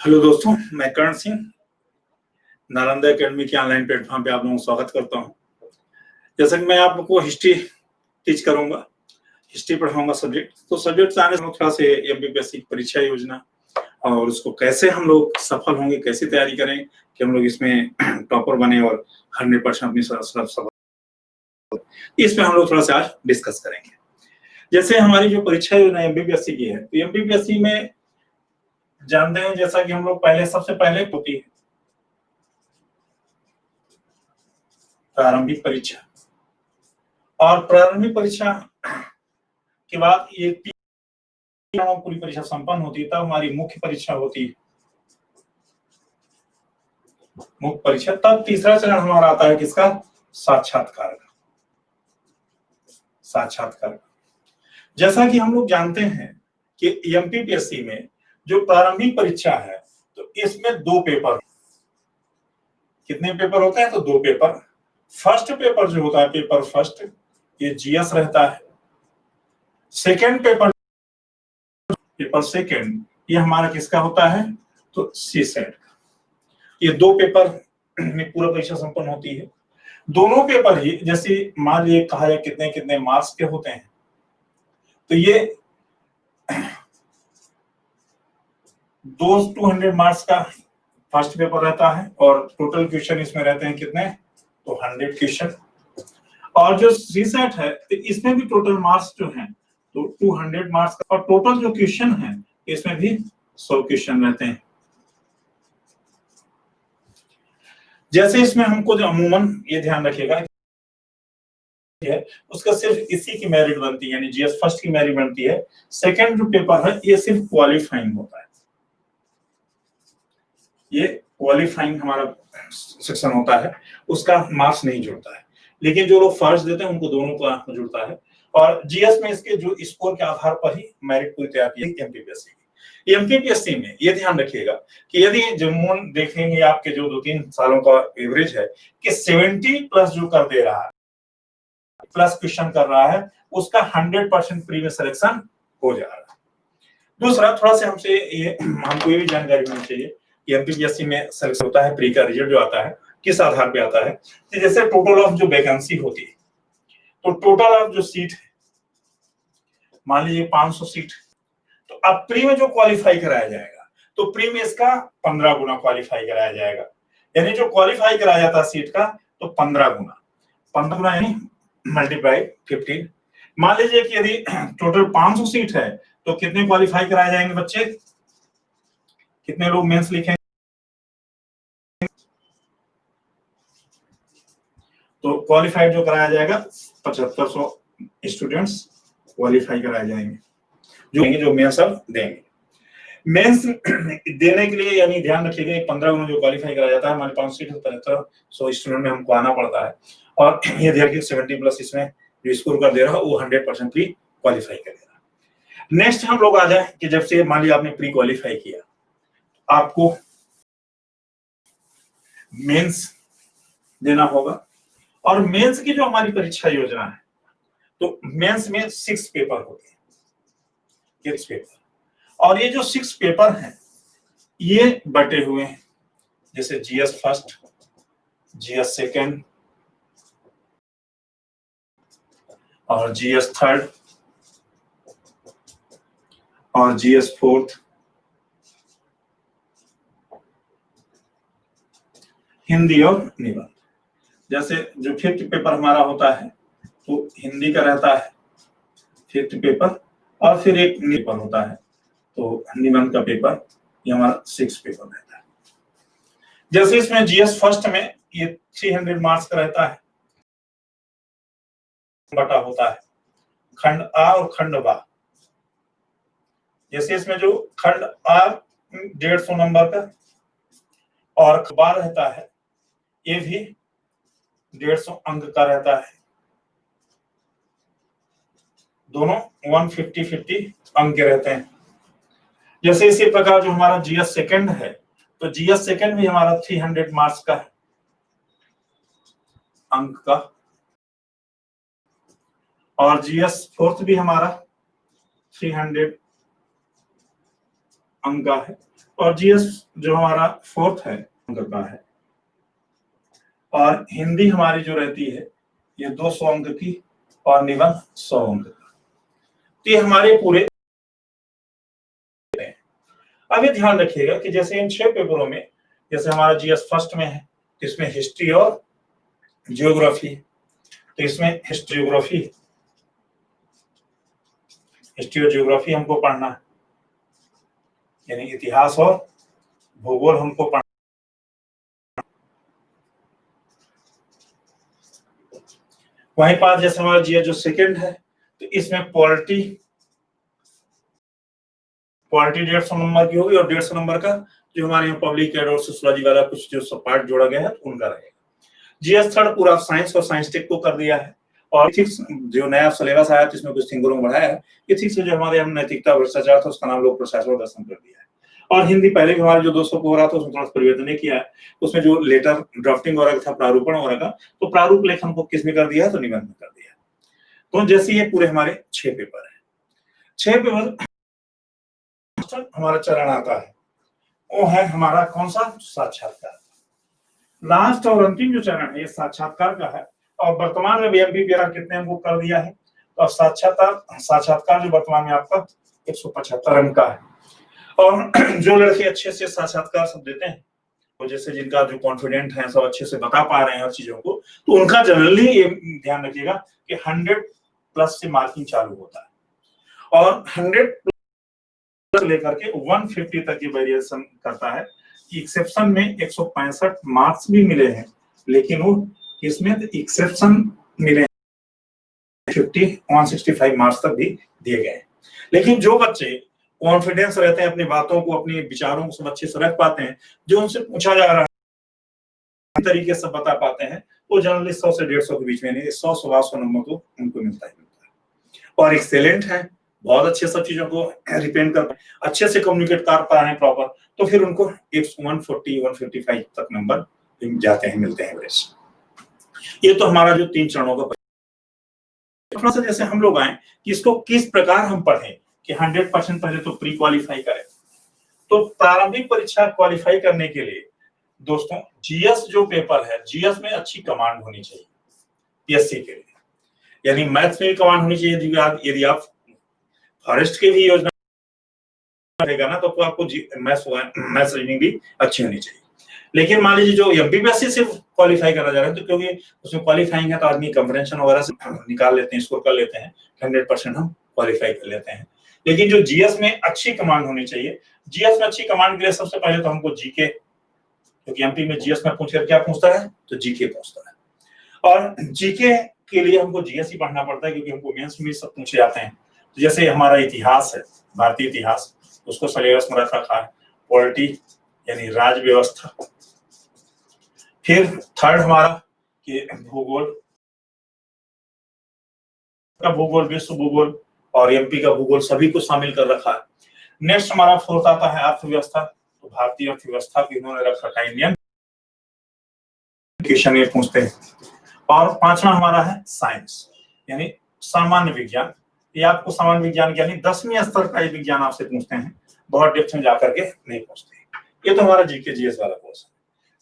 Hello दोस्तों, मैं कर्ण Singh Nalanda academy के ऑनलाइन प्लेटफॉर्म पे आप लोगों का स्वागत करता हूं। जैसा कि मैं आप लोगों को हिस्ट्री टीच करूंगा, हिस्ट्री पढ़ाऊंगा सब्जेक्ट। तो सब्जेक्ट आने से थोड़ा से एमपीपीएससी की परीक्षा योजना और उसको कैसे हम लोग सफल होंगे, कैसे तैयारी करें कि हम लोग इसमें टॉपर बने और 100% अपनी सफल, इसमें हम लोग थोड़ा सा आज डिस्कस करेंगे। जैसे हमारी जो परीक्षा योजना एमपीपीएससी की है, तो एमपीपीएससी में जानते हैं जैसा कि हम लोग सबसे पहले होती है प्रारंभिक परीक्षा, और प्रारंभिक परीक्षा के बाद ये पूरी परीक्षा संपन्न होती है, तब हमारी मुख्य परीक्षा होती है। मुख्य परीक्षा तब तीसरा चरण हमारा आता है किसका? साक्षात्कार का। साक्षात्कार जैसा कि हम लोग जानते हैं कि एमपीपीएससी में जो प्रारंभिक परीक्षा है, तो इसमें दो पेपर, कितने पेपर होते हैं? तो दो पेपर। फर्स्ट पेपर जो होता है, पेपर फर्स्ट, ये जीएस रहता है। सेकेंड पेपर सेकेंड, ये हमारा किसका होता है? तो सी सेट। ये दो पेपर में पूरा परीक्षा संपन्न होती है। दोनों पेपर ही जैसे मान लीजिए कहा जाए कितने कितने मार्क्स के होते हैं, तो ये 200 मार्क्स का फर्स्ट पेपर रहता है, और टोटल क्वेश्चन इसमें रहते हैं कितने? तो 100 क्वेश्चन। और जो सी सेट है, तो इसमें भी टोटल मार्क्स जो हैं तो 200 मार्क्स का, और टोटल जो क्वेश्चन है इसमें भी 100 क्वेश्चन रहते हैं। जैसे इसमें हमको जो अमूमन ये ध्यान रखिएगा है, उसका सिर्फ इसी की मेरिट बनती है, यानी जीएस फर्स्ट की मेरिट बनती है। सेकंड जो पेपर है ये सिर्फ क्वालिफाइंग होता है, ये क्वालिफाइंग हमारा सेक्शन होता है, उसका मार्क्स नहीं जुड़ता है। लेकिन जो लोग फर्स्ट देते हैं उनको दोनों का जुड़ता है, और जीएस में इसके जो स्कोर के आधार पर ही मेरिट पूरी तैयार की है एमपीपीएससी की। एमपीपीएससी में ये ध्यान रखिएगा कि यदि जमून देखेंगे आपके जो 2-3 सालों का एवरेज है कि 70 प्लस जो कर दे रहा है, प्लस क्वेश्चन कर रहा है, उसका 100% प्री में सिलेक्शन हो जा रहा है। दूसरा, थोड़ा सा हमको ये भी जानकारी होनी चाहिए कि एमपीपीएससी में सिलेक्शन होता है, प्री का रिजल्ट जो आता है किस आधार पे आता है? कि जैसे टोटल ऑफ जो वैकेंसी होती है, तो टोटल ऑफ जो सीट है, मान लीजिए 500 सीट, तो अब प्री में जो क्वालिफाई कराया जाएगा, तो प्री में इसका 15 गुना क्वालिफाई कराया जाएगा। यानी जो क्वालिफाई कराया जाता है सीट का, तो 15 गुना यानी मल्टीप्लाई 15। मान लीजिए कि यदि टोटल 500 सीट है, तो कितने क्वालिफाई कराए जाएंगे बच्चे? कितने लोग मेंस लिखेंगे? तो क्वालिफाइड जो कराया जाएगा 7500 स्टूडेंट्स क्वालिफाई कराए जाएंगे, जो मेंस अब देंगे। मेंस देने के लिए यानी ध्यान रखिएगा 15 गुना जो क्वालिफाई कराया जाता है, हमारे 500 सीट 7500 स्टूडेंट में हमको आना पड़ता है, और ये देखिए 70 प्लस इसमें जो स्कोर कर दे रहा है वो 100% प्री क्वालिफाई करेगा। नेक्स्ट हम लोग आ जाए कि जब से मान लिया आपने प्री क्वालिफाई किया, आपको मेंस देना होगा। और मेंस की जो हमारी परीक्षा योजना है, तो मेंस में 6 पेपर होते हैं, 6 पेपर। और ये जो 6 पेपर हैं ये बटे हुए हैं, जैसे जीएस फर्स्ट, जीएस सेकेंड, और जीएस थर्ड, और जीएस फोर्थ, हिंदी और निबंध। जैसे जो 5th पेपर हमारा होता है, तो हिंदी का रहता है 5th पेपर, और फिर एक पेपर होता है, तो निबंध का पेपर, ये हमारा 6 पेपर रहता है। जैसे इसमें जीएस फर्स्ट में ये 300 मार्क्स का रहता है, बटा होता है खंड आ और खंड बा। जैसे इसमें जो खंड आ 150 नंबर का, और बा रहता है ये भी 150 अंक का रहता है, दोनों 150-50 अंक के रहते हैं। जैसे इसी प्रकार जो हमारा जीएस सेकंड है, तो जीएस सेकंड भी हमारा 300 मार्क्स का है, अंक का, और जीएस फोर्थ भी हमारा 300 अंक का है, और जीएस जो हमारा 4th है अंक का है, और हिंदी हमारी जो रहती है ये 200 अंक की और निबंध 100 अंक का। तो ये हमारे पूरे। अब ये ध्यान रखिएगा कि जैसे इन 6 पेपरों में, जैसे हमारा जीएस फर्स्ट में है तो इसमें हिस्ट्री और ज्योग्राफी, तो इसमें हिस्ट्री और ज्योग्राफी हमको पढ़ना है, यानी इतिहास और भूगोल हमको पढ़ना। वहीं पास जैसे हमारा जीएस जो सेकंड है तो इसमें पॉलिटी 150 नंबर की होगी, और 150 नंबर का जो हमारे यहाँ पब्लिक एड और सोशियोलॉजी वाला कुछ जो सब पार्ट जोड़ा गया है तो उनका रहेगा। जीएस थर्ड पूरा साइंस और साइंस टेक को कर दिया है, और इथिक्स जो नया सिलेबस आया तो इसमें कुछ थिंगरों को बढ़ाया है। इथिक्स जो हमारे हम नैतिकता भ्रष्टाचार था उसका नाम लोक प्रशासन और दर्शन कर दिया है। और हिंदी पहले भी हमारे जो 200 को हो रहा था उसमें थोड़ा परिवर्तन किया है, उसमें जो लेटर ड्राफ्टिंग हो रहा था, प्रारूपण हो रहा था, तो प्रारूप लेखन को किसमें कर दिया है तो निबंध में कर दिया है। तो जैसे ये पूरे हमारे 6 पेपर है। 6 पेपर हमारा चरण आता है वो है हमारा कौन सा, साक्षात्कार। लास्ट और अंतिम जो चरण है ये साक्षात्कार का है, और वर्तमान में एमपीपीआर कितने हमको कर दिया है, तो साक्षात्कार जो वर्तमान में आपका 175 अंक का है। और जो लड़के अच्छे से साक्षात्कार सब देते हैं, तो जैसे जिनका जो कॉन्फिडेंट है सब अच्छे से बता पा रहे हैं हर चीजों को, तो उनका जनरली ये ध्यान रखिएगा कि 100+ से मार्किंग चालू होता है, और 100+ लेकर के 150 तक ये वेरिएशन करता है। एक्सेप्शन में 165 मार्क्स भी मिले हैं, लेकिन वो इसमें एक्सेप्शन मिले 165 मार्क्स तक भी दिए गए हैं। लेकिन जो बच्चे कॉन्फिडेंस रहते हैं, अपनी बातों को अपने विचारों को सब अच्छे से रख पाते हैं, जो उनसे पूछा जा रहा है तरीके से बता पाते हैं, वो जनरली 100 से 150 के बीच में, 100 सवा 100 नंबर तो उनको मिलता है। और एक्सेलेंट है, बहुत अच्छे सब चीजों को रिपेंड कर अच्छे से कम्युनिकेट कर पा रहे हैं प्रॉपर, तो फिर उनको 140-155 तक नंबर जाते हैं, मिलते हैं एवरेज। ये तो हमारा जो 3 चरणों का थोड़ा सा जैसे हम लोग आए कि इसको किस प्रकार हम पढ़ें कि 100% पहले तो प्री क्वालिफाई करें। तो प्रारंभिक परीक्षा क्वालिफाई करने के लिए दोस्तों जीएस जो पेपर है, जीएस में अच्छी कमांड होनी चाहिए पीएससी के लिए, यानी मैथ्स में भी कमांड होनी चाहिए। यदि आप फॉरेस्ट के भी योजना रहेगा ना तो आपको मैथ्स रीजनिंग भी अच्छी होनी चाहिए। लेकिन मान लीजिए जो एमपीपीएससी से क्वालिफाई करना जा रहे हैं, तो क्योंकि उसमें क्वालिफाइंग है तो आदमी कंप्रेंशन वगैरह से निकाल लेते हैं, स्कोर कर लेते हैं, 100% हम क्वालिफाई कर लेते हैं। लेकिन जो जीएस में अच्छी कमांड होनी चाहिए, जीएस में अच्छी कमांड के लिए सबसे पहले तो हमको जीके, क्योंकि एमपी में जीएस में पूछ कर क्या पूछता है तो जीके पूछता है, और जीके के लिए हमको जीएस ही पढ़ना पड़ता है, क्योंकि हमको मेंस में सब पूछे जाते हैं। तो जैसे हमारा इतिहास है, भारतीय इतिहास, उसको सिलेबस में रखा है। पॉलिटी यानी राज व्यवस्था, फिर थर्ड हमारा कि भूगोल का भूगोल, विश्व भूगोल और एमपी का भूगोल सभी को शामिल कर रखा है। नेक्स्ट हमारा फोर्थ आता है अर्थव्यवस्था, तो भारतीय अर्थव्यवस्था भी इन्होंने रख रखा है, इंडियन क्वेश्चन ये पूछते हैं। और 5वां हमारा है साइंस यानी सामान्य विज्ञान। ये आपको सामान्य विज्ञान यानी 10वीं स्तर का विज्ञान आपसे पूछते हैं, बहुत डेप्थ में जाकर के नहीं पूछते। ये तो हमारा जीके जीएस वाला कोर्स है।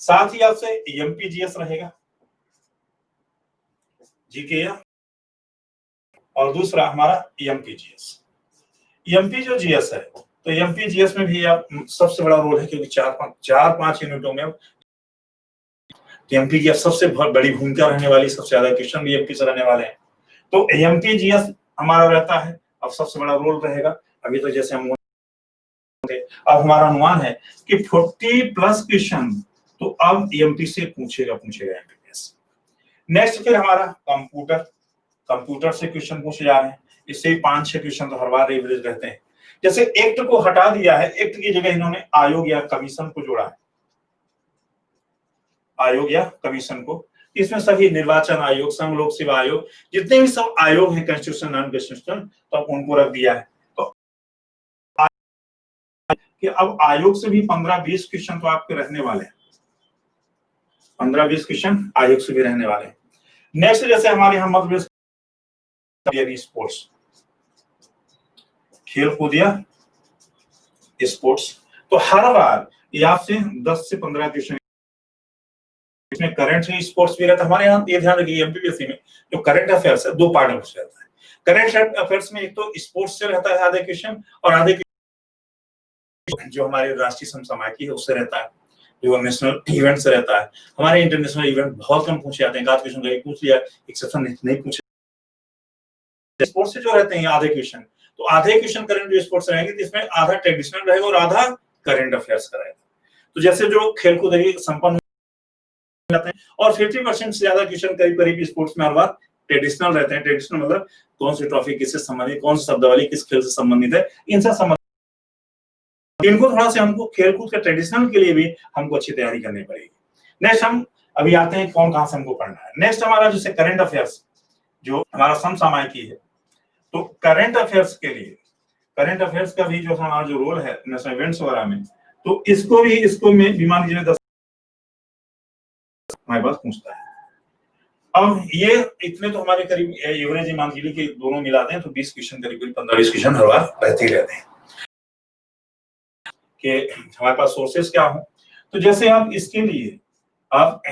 साथ ही आपसे एमपी जीएस रहेगा, जीके और दूसरा हमारा एमपी जीएस। एमपी जो जीएस है तो एमपी जीएस में भी आप सबसे बड़ा रोल है, क्योंकि 4-5 यूनिटों में एमपी की सबसे बड़ी भूमिका रहने वाली, सबसे ज्यादा क्वेश्चन भी एमपी से रहने वाले हैं। तो एमपी जीएस हमारा रहता है, अब सबसे बड़ा रोल रहेगा। अभी तो जैसे हम अब हमारा अनुमान है कि 40+ क्वेश्चन तो अब एमपी से पूछेगा एमपीएस। नेक्स्ट फिर हमारा कंप्यूटर से क्वेश्चन पूछे जा रहे हैं, इससे 5-6 क्वेश्चन तो हर बार एवरेज रहते हैं। जैसे एक्ट को हटा दिया है, एक्ट की जगह इन्होंने आयोग या कमीशन को जोड़ा है, आयोग या कमीशन को। इसमें सभी निर्वाचन आयोग, संघ लोक सेवा आयोग, जितने भी सब आयोग हैं कॉन्स्टिट्यूशन नॉन कॉन्स्टिट्यूशन, तो अब उनको रख दिया है। तो कि अब आयोग से भी 15-20 क्वेश्चन तो आपके रहने वाले हैं, 15-20 क्वेश्चन आयोग से भी रहने वाले हैं। नेक्स्ट जैसे हमारे यहाँ मध्य प्रदेश स्पोर्ट्स, खेल कूद या स्पोर्ट्स, तो हर बार ये आपसे 10 से 15 क्वेश्चन इसमें करंट स्पोर्ट्स भी रहता है। हमारे यहाँ ये ध्यान रखिए एमपीपीएससी में जो करंट अफेयर्स है 2 पार्ट में रहता है। करंट अफेयर्स में एक तो स्पोर्ट्स से रहता है आधे क्वेश्चन, और आधे जो हमारे राष्ट्रीय समसामयिकी है उससे रहता है, जो नेशनल इवेंट से रहता है। हमारे इंटरनेशनल इवेंट बहुत कम पूछे जाते हैं, आध क्वेश्चन कहीं पूछ लिया, एक्सेप्शन नहीं पूछे। स्पोर्ट्स से जो रहते हैं आधे क्वेश्चन, तो आधे क्वेश्चन करंट जो स्पोर्ट्स रहेंगे तो इसमें आधा ट्रेडिशनल रहेगा और आधा करंट अफेयर्स का रहेगा। तो जैसे जो खेलकूद संपन्न जाते हैं और 50% से ज्यादा क्वेश्चन करीब स्पोर्ट्स में हर बार ट्रेडिशनल रहते हैं। ट्रेडिशनल मतलब कौन सी ट्रॉफी किससे संबंधित, कौन सी शब्दावली किस खेल से संबंधित है, इनसे संबंधित। इनको थोड़ा सा हमको खेलकूद के ट्रेडिशनल के लिए भी हमको अच्छी तैयारी करनी पड़ेगी। नेक्स्ट हम अभी आते हैं कौन कहां से हमको पढ़ना है। नेक्स्ट हमारा जैसे करंट अफेयर्स जो हमारा समसामयिकी है, तो करंट अफेयर्स के लिए करंट अफेयर्स का भी जो हमारा जो रोल है नेशनल इवेंट्स वगैरह में, तो इसको में बीमार जी ने 10 हमारे पास पूछता है। अब ये इतने तो हमारे करीब एवरेज मान लीजिए कि दोनों मिलाते हैं तो 20 क्वेश्चन करीब 15-20 क्वेश्चन हर बार रहते ही रहते हैं कि हमारे पास सोर्सेस क्या हो। तो जैसे आप इसके लिए आप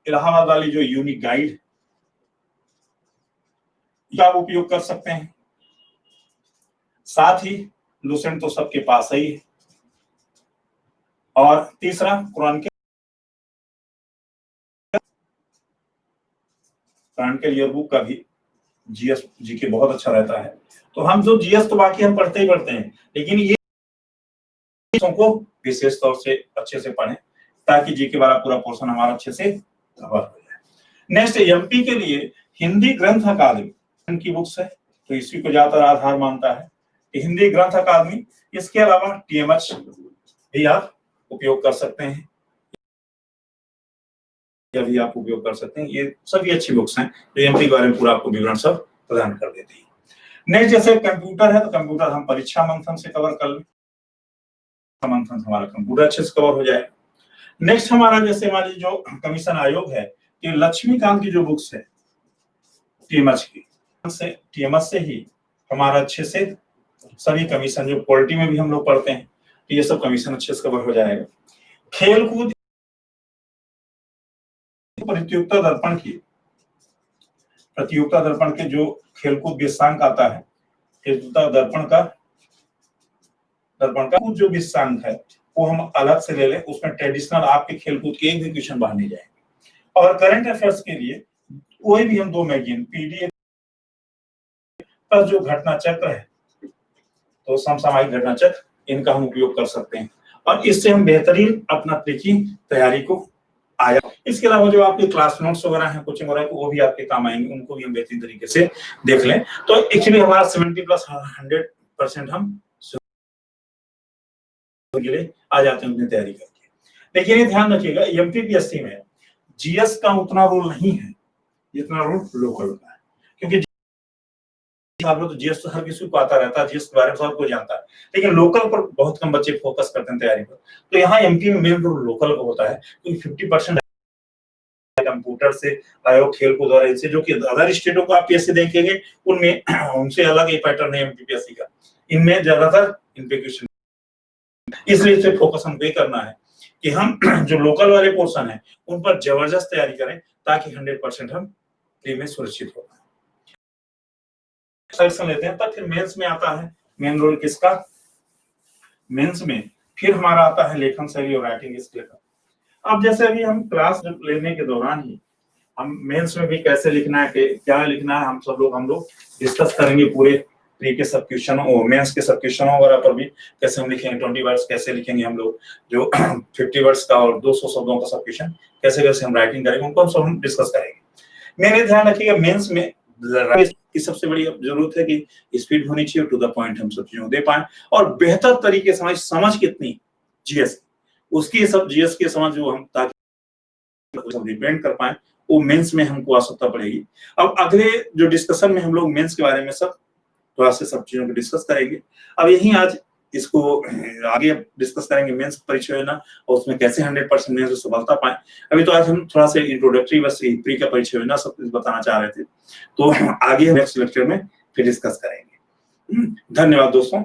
इलाहाबाद वाली जो यूनिक गाइड का उपयोग कर सकते हैं, साथ ही लुसेंट तो सबके पास ही है, और तीसरा कुरान के ईयरबुक का भी जीएस जीके बहुत अच्छा रहता है। तो हम जो जीएस तो बाकी हम पढ़ते ही पढ़ते हैं, लेकिन ये को विशेष तौर से अच्छे से पढ़ें ताकि जीके वाला पूरा पोर्शन हमारा अच्छे से कवर हो जाए। नेक्स्ट एमपी के लिए हिंदी ग्रंथ अकादमी की बुक्स है, तो इसी को ज्यादातर आधार मानता है कि हिंदी ग्रंथ अकादमी। इसके अलावा टीएमएच भी आप उपयोग कर सकते हैं, भी आप उपयोग कर सकते हैं। ये सभी अच्छी बुक्स हैं जो एमपी के बारे में पूरा आपको विवरण सब प्रदान कर देती है। नेक्स्ट जैसे कंप्यूटर है, तो कंप्यूटर हम परीक्षा मंथन से कवर कर लें, मंथन हमारा कंप्यूटर अच्छे से कवर हो जाए। नेक्स्ट हमारा जैसे हमारी जो कमीशन आयोग है कि लक्ष्मीकांत की जो बुक्स है टीएमएच से ही हमारा अच्छे से सभी कमीशन जो पॉलिटी में भी हम लोग पढ़ते हैं, तो ये सब कमीशन अच्छे से कवर हो जाएगा। खेलकूद प्रतियोगिता दर्पण के जो खेलकूद विषयांक आता है, प्रतियोगिता दर्पण का जो विषयांक है वो हम अलग से ले लें, उसमें ट्रेडिशनल आपके खेलकूद के एक भी क्वेश्चन बाहर नहीं जाएंगे। और करंट अफेयर्स के लिए कोई भी हम 2 मैगजीन पीडीएफ पर जो घटना चक्र है, तो समसामयिक घटना चक्र, इनका हम उपयोग कर सकते हैं और इससे हम बेहतरीन अपना तैयारी को आया। इसके अलावा जो आपके क्लास नोट्स वगैरह हैं, कोचिंग वगैरह, वो भी आपके काम आएंगे, उनको भी हम बेहतरीन तरीके से देख लें। तो एक्चुअली हमारा 70+100% हम के लिए आ जाते हैं अपनी तैयारी करके। लेकिन ये ध्यान रखिएगा एमपीपीएससी में जीएस का उतना रोल नहीं है जितना रोल लोकल का है, क्योंकि आप लोग तो जीएस तो हर किसी को आता रहता है, जीएस के बारे में सब कोई जानता है, लेकिन लोकल पर बहुत कम बच्चे फोकस करते हैं तैयारी पर। तो यहाँ एमपी में मेन रोल लोकल का होता है, क्योंकि 50% कंप्यूटर से आयोग खेलकूद और ऐसे जो कि अदर स्टेटों को आप पीएससी देखेंगे उनमें उनसे अलग एक पैटर्न है एमपीपीएससी का, इनमें ज्यादातर इनपिक्वेशन। इसलिए इसे फोकस हमको ये करना है कि हम जो लोकल वाले पोर्शन है उन पर जबरदस्त तैयारी करें ताकि 100% हम प्री में सुरक्षित हो पाए। सेक्शन लेते हैं, तब फिर मेंस में आता है मेन रोल किसका। मेंस में फिर हमारा आता है लेखन शैली और राइटिंग स्किल का। अब जैसे अभी हम क्लास लेने के दौरान ही हम मेंस में भी कैसे लिखना है, क्या लिखना है, हम लोग डिस्कस करेंगे पूरे प्री के सब क्वेश्चन और मेंस के सब क्वेश्चन वगैरह पर भी कैसे हम लिखेंगे, 20 वर्ड्स कैसे लिखेंगे हम लोग, जो 50 वर्ड्स का और 200 शब्दों का सब क्वेश्चन कैसे हम राइटिंग करेंगे, उनको हम डिस्कस करेंगे। मैंने ध्यान रखिएगा मेंस में की सबसे बड़ी जरूरत है कि स्पीड होनी चाहिए, टू द पॉइंट हम सब चीजों दे पाए और बेहतर तरीके से समझ कितनी जीएस उसकी सब जीएस की समझ जो हम ताकि डिपेंड कर पाए, वो मेंस में हमको आवश्यकता पड़ेगी। अब अगले जो डिस्कशन में हम लोग मेंस के बारे में सब थोड़ा से सब चीजों को डिस्कस करेंगे। अब यही आज इसको आगे डिस्कस करेंगे मेंस परीक्षा योजना और उसमें कैसे 100% मेंस में सफलता पाए। अभी तो आज हम थोड़ा सा इंट्रोडक्टरी बस प्री का परीक्षा योजना सब कुछ बताना चाह रहे थे, तो आगे नेक्स्ट लेक्चर में फिर डिस्कस करेंगे। धन्यवाद दोस्तों।